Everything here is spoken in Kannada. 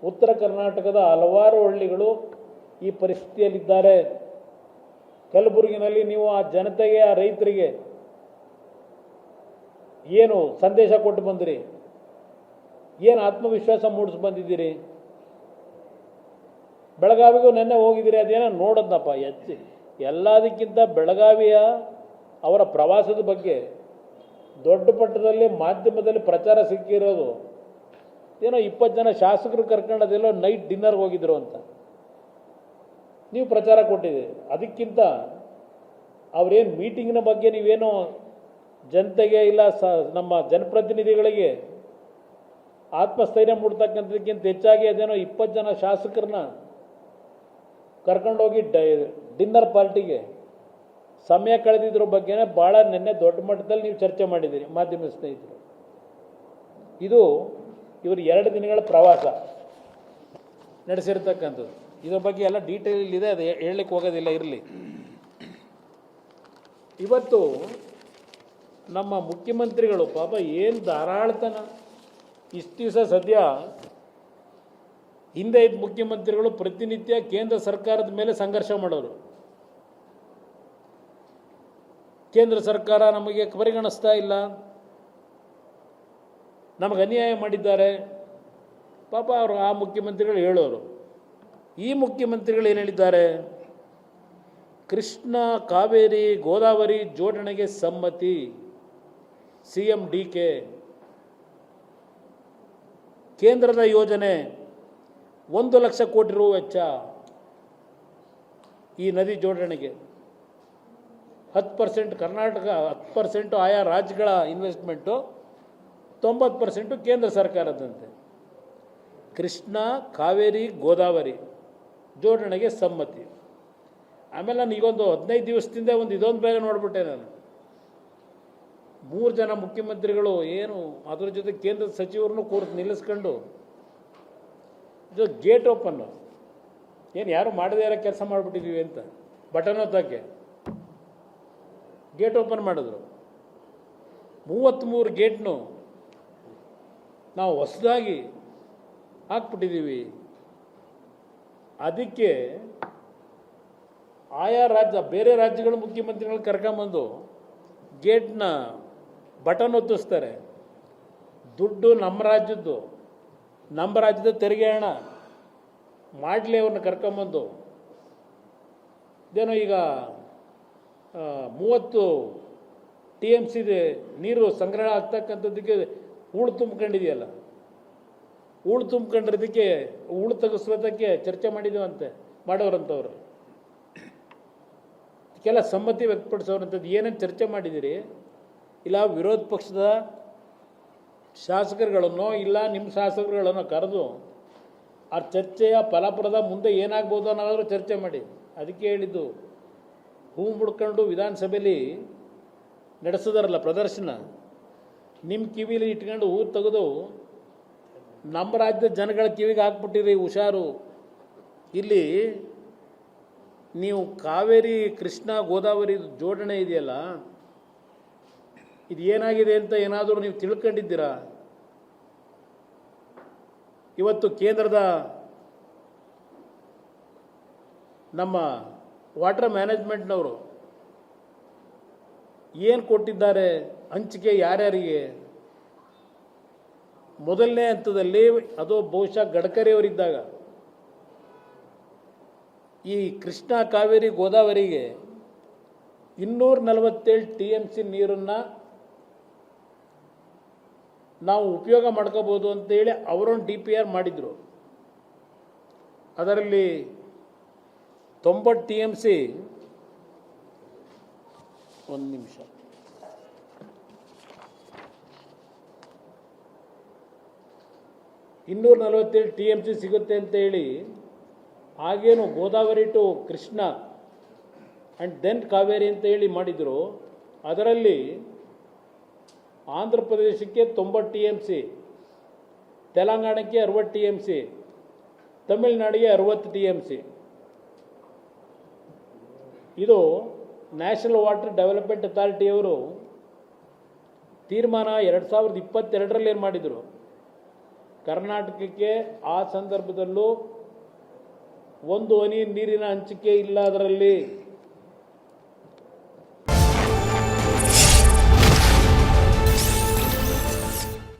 ಉತ್ತರ ಕರ್ನಾಟಕದ ಹಲವಾರು ಹಳ್ಳಿಗಳು ಈ ಪರಿಸ್ಥಿತಿಯಲ್ಲಿದ್ದಾರೆ. ಕಲಬುರಗಿನಲ್ಲಿ ನೀವು ಆ ಜನತೆಗೆ, ಆ ರೈತರಿಗೆ ಏನು ಸಂದೇಶ ಕೊಟ್ಟು ಬಂದಿರಿ? ಏನು ಆತ್ಮವಿಶ್ವಾಸ ಮೂಡಿಸಿ ಬಂದಿದ್ದೀರಿ? ಬೆಳಗಾವಿಗೂ ನೆನ್ನೆ ಹೋಗಿದ್ದೀರಿ, ಅದೇನೋ ನೋಡೋದಪ್ಪ. ಎಲ್ಲದಕ್ಕಿಂತ ಬೆಳಗಾವಿಯ ಅವರ ಪ್ರವಾಸದ ಬಗ್ಗೆ ದೊಡ್ಡ ಮಟ್ಟದಲ್ಲಿ ಮಾಧ್ಯಮದಲ್ಲಿ ಪ್ರಚಾರ ಸಿಕ್ಕಿರೋದು ಏನೋ 20 ಜನ ಶಾಸಕರು ಕರ್ಕೊಂಡದೆಲ್ಲೋ ನೈಟ್ ಡಿನ್ನರ್ಗೆ ಹೋಗಿದ್ರು ಅಂತ ನೀವು ಪ್ರಚಾರ ಕೊಟ್ಟಿದ್ದೀರಿ. ಅದಕ್ಕಿಂತ ಅವರೇನು ಮೀಟಿಂಗ್ನ ಬಗ್ಗೆ ನೀವೇನೋ ಜನತೆಗೆ ಇಲ್ಲ ನಮ್ಮ ಜನಪ್ರತಿನಿಧಿಗಳಿಗೆ ಆತ್ಮಸ್ಥೈರ್ಯ ಮೂಡ್ತಕ್ಕಂಥದಕ್ಕಿಂತ ಹೆಚ್ಚಾಗಿ ಅದೇನೋ 20 ಜನ ಶಾಸಕರನ್ನ ಕರ್ಕೊಂಡೋಗಿ ಡಿನ್ನರ್ ಪಾರ್ಟಿಗೆ ಸಮಯ ಕಳೆದಿದ್ರ ಬಗ್ಗೆನೇ ಭಾಳ ನಿನ್ನೆ ದೊಡ್ಡ ಮಟ್ಟದಲ್ಲಿ ನೀವು ಚರ್ಚೆ ಮಾಡಿದ್ದೀರಿ ಮಾಧ್ಯಮ ಸ್ನೇಹಿತರು. ಇದು ಇವರು 2 ದಿನಗಳ ಪ್ರವಾಸ ನಡೆಸಿರ್ತಕ್ಕಂಥದ್ದು. ಇದ್ರ ಬಗ್ಗೆ ಎಲ್ಲ ಡೀಟೇಲ್ ಇದೆ, ಅದು ಹೇಳಲಿಕ್ಕೆ ಹೋಗೋದಿಲ್ಲ, ಇರಲಿ. ಇವತ್ತು ನಮ್ಮ ಮುಖ್ಯಮಂತ್ರಿಗಳು ಪಾಪ ಏನು ಧಾರಾಳತನ. ಇಷ್ಟು ದಿವಸ ಸದ್ಯ ಹಿಂದೆ ಇದ್ದ ಮುಖ್ಯಮಂತ್ರಿಗಳು ಪ್ರತಿನಿತ್ಯ ಕೇಂದ್ರ ಸರ್ಕಾರದ ಮೇಲೆ ಸಂಘರ್ಷ ಮಾಡೋರು. ಕೇಂದ್ರ ಸರ್ಕಾರ ನಮಗೆ ಪರಿಗಣಿಸ್ತಾ ಇಲ್ಲ, ನಮಗೆ ಅನ್ಯಾಯ ಮಾಡಿದ್ದಾರೆ ಪಾಪ ಅವರು ಆ ಮುಖ್ಯಮಂತ್ರಿಗಳು ಹೇಳೋರು. ಈ ಮುಖ್ಯಮಂತ್ರಿಗಳು ಏನು ಹೇಳಿದ್ದಾರೆ? ಕೃಷ್ಣ ಕಾವೇರಿ ಗೋದಾವರಿ ಜೋಡಣೆಗೆ ಸಮ್ಮತಿ, CM DK. ಕೇಂದ್ರದ ಯೋಜನೆ 1 ಲಕ್ಷ ಕೋಟಿ ರು ವೆಚ್ಚ ಈ ನದಿ ಜೋಡಣೆಗೆ. 10% ಕರ್ನಾಟಕ, 10% ಆಯಾ ರಾಜ್ಯಗಳ ಇನ್ವೆಸ್ಟ್ಮೆಂಟು, 90% ಕೇಂದ್ರ ಸರ್ಕಾರದಂತೆ. ಕೃಷ್ಣ ಕಾವೇರಿ ಗೋದಾವರಿ ಜೋಡಣೆಗೆ ಸಮ್ಮತಿ. ಆಮೇಲೆ ನಾನು ಈಗೊಂದು 15 ದಿವಸದಿಂದ ಇದೊಂದು ಬೇಗ ನೋಡಿಬಿಟ್ಟೆ ನಾನು. 3 ಜನ ಮುಖ್ಯಮಂತ್ರಿಗಳು ಏನು ಅದ್ರ ಜೊತೆ ಕೇಂದ್ರ ಸಚಿವರನ್ನು ಕೂರಿಸಿ ನಿಲ್ಲಿಸ್ಕೊಂಡು ಇದು ಗೇಟ್ ಓಪನ್ನು ಏನು ಯಾರು ಮಾಡದೇ ಇರೋ ಕೆಲಸ ಮಾಡಿಬಿಟ್ಟಿದ್ದೀವಿ ಅಂತ ಬಟನ್ ಒತ್ತಕ್ಕೆ ಗೇಟ್ ಓಪನ್ ಮಾಡಿದ್ರು. 33 ಗೇಟ್ನು ನಾವು ಹೊಸದಾಗಿ ಹಾಕ್ಬಿಟ್ಟಿದ್ದೀವಿ. ಅದಕ್ಕೆ ಆಯಾ ರಾಜ್ಯ, ಬೇರೆ ರಾಜ್ಯಗಳ ಮುಖ್ಯಮಂತ್ರಿಗಳು ಕರ್ಕೊಂಬಂದು ಗೇಟ್ನ ಬಟನ್ ಒತ್ತಿಸ್ತಾರೆ. ದುಡ್ಡು ನಮ್ಮ ರಾಜ್ಯದ್ದು, ನಮ್ಮ ರಾಜ್ಯದ ತೆರಿಗೆ ಹಣ ಮಾಡಲಿ ಅವ್ರನ್ನ ಕರ್ಕೊಂಬಂದು. ಇದೇನೋ ಈಗ 30 TMC ನೀರು ಸಂಗ್ರಹ ಆಗ್ತಕ್ಕಂಥದ್ದಕ್ಕೆ ಹೂಳು ತುಂಬ್ಕೊಂಡಿದೆಯಲ್ಲ, ಹೂಳು ತುಂಬ್ಕೊಂಡಿರೋದಕ್ಕೆ ಹೂಳು ತೆಗೆಸೋದಕ್ಕೆ ಚರ್ಚೆ ಮಾಡಿದ್ದೀವಂತೆ ಮಾಡೋರಂಥವ್ರು. ಇದಕ್ಕೆಲ್ಲ ಸಮ್ಮತಿ ವ್ಯಕ್ತಪಡಿಸೋರಂಥದ್ದು. ಏನೇನು ಚರ್ಚೆ ಮಾಡಿದ್ದೀರಿ? ಇಲ್ಲ ವಿರೋಧ ಪಕ್ಷದ ಶಾಸಕರುಗಳನ್ನೋ ಇಲ್ಲ ನಿಮ್ಮ ಶಾಸಕರುಗಳನ್ನೋ ಕರೆದು ಆ ಚರ್ಚೆಯ ಫಲಪ್ರದ ಮುಂದೆ ಏನಾಗ್ಬೋದು ಅನ್ನೋದಾದ್ರೂ ಚರ್ಚೆ ಮಾಡಿ. ಅದಕ್ಕೆ ಹೇಳಿದ್ದು, ಹೂ ಮುಡ್ಕೊಂಡು ವಿಧಾನಸಭೆಯಲ್ಲಿ ನಡೆಸಿದಾರಲ್ಲ ಪ್ರದರ್ಶನ, ನಿಮ್ಮ ಕಿವಿಲಿ ಇಟ್ಕೊಂಡು ಹೂ ತೆಗೆದು ನಮ್ಮ ರಾಜ್ಯದ ಜನಗಳ ಕಿವಿಗೆ ಹಾಕ್ಬಿಟ್ಟಿರಿ. ಹುಷಾರು, ಇಲ್ಲಿ ನೀವು ಕಾವೇರಿ ಕೃಷ್ಣ ಗೋದಾವರಿ ಜೋಡಣೆ ಇದೆಯಲ್ಲ, ಇದು ಏನಾಗಿದೆ ಅಂತ ಏನಾದರೂ ನೀವು ತಿಳ್ಕೊಂಡಿದ್ದೀರಾ? ಇವತ್ತು ಕೇಂದ್ರದ ನಮ್ಮ ವಾಟರ್ ಮ್ಯಾನೇಜ್ಮೆಂಟ್ನವರು ಏನು ಕೊಟ್ಟಿದ್ದಾರೆ ಹಂಚಿಕೆ ಯಾರ್ಯಾರಿಗೆ? ಮೊದಲನೇ ಹಂತದಲ್ಲಿ ಅದು ಬಹುಶಃ ಗಡ್ಕರಿಯವರಿದ್ದಾಗ ಈ ಕೃಷ್ಣ ಕಾವೇರಿ ಗೋದಾವರಿಗೆ 247 TMC ನೀರನ್ನು ನಾವು ಉಪಯೋಗ ಮಾಡ್ಕೋಬೋದು ಅಂತೇಳಿ ಅವರೊಂದು DPR ಮಾಡಿದರು. ಅದರಲ್ಲಿ 90 TMC, ಒಂದು ನಿಮಿಷ, 247 TMC ಸಿಗುತ್ತೆ ಅಂತ ಹೇಳಿ ಆಗೇನು Godavari to Krishna and then Kaveri ಅಂತ ಹೇಳಿ ಮಾಡಿದರು. ಅದರಲ್ಲಿ ಆಂಧ್ರ ಪ್ರದೇಶಕ್ಕೆ 90 TMC, ತೆಲಂಗಾಣಕ್ಕೆ 60 TMC, ತಮಿಳುನಾಡಿಗೆ 60 TMC. ಇದು ನ್ಯಾಷನಲ್ ವಾಟರ್ ಡೆವಲಪ್ಮೆಂಟ್ ಅಥಾರಿಟಿಯವರು ತೀರ್ಮಾನ 2022ರಲ್ಲಿ ಏನು ಮಾಡಿದರು, ಕರ್ನಾಟಕಕ್ಕೆ ಆ ಸಂದರ್ಭದಲ್ಲೂ ಒಂದು ಹನಿ ನೀರಿನ ಹಂಚಿಕೆ ಇಲ್ಲ ಅದರಲ್ಲಿ.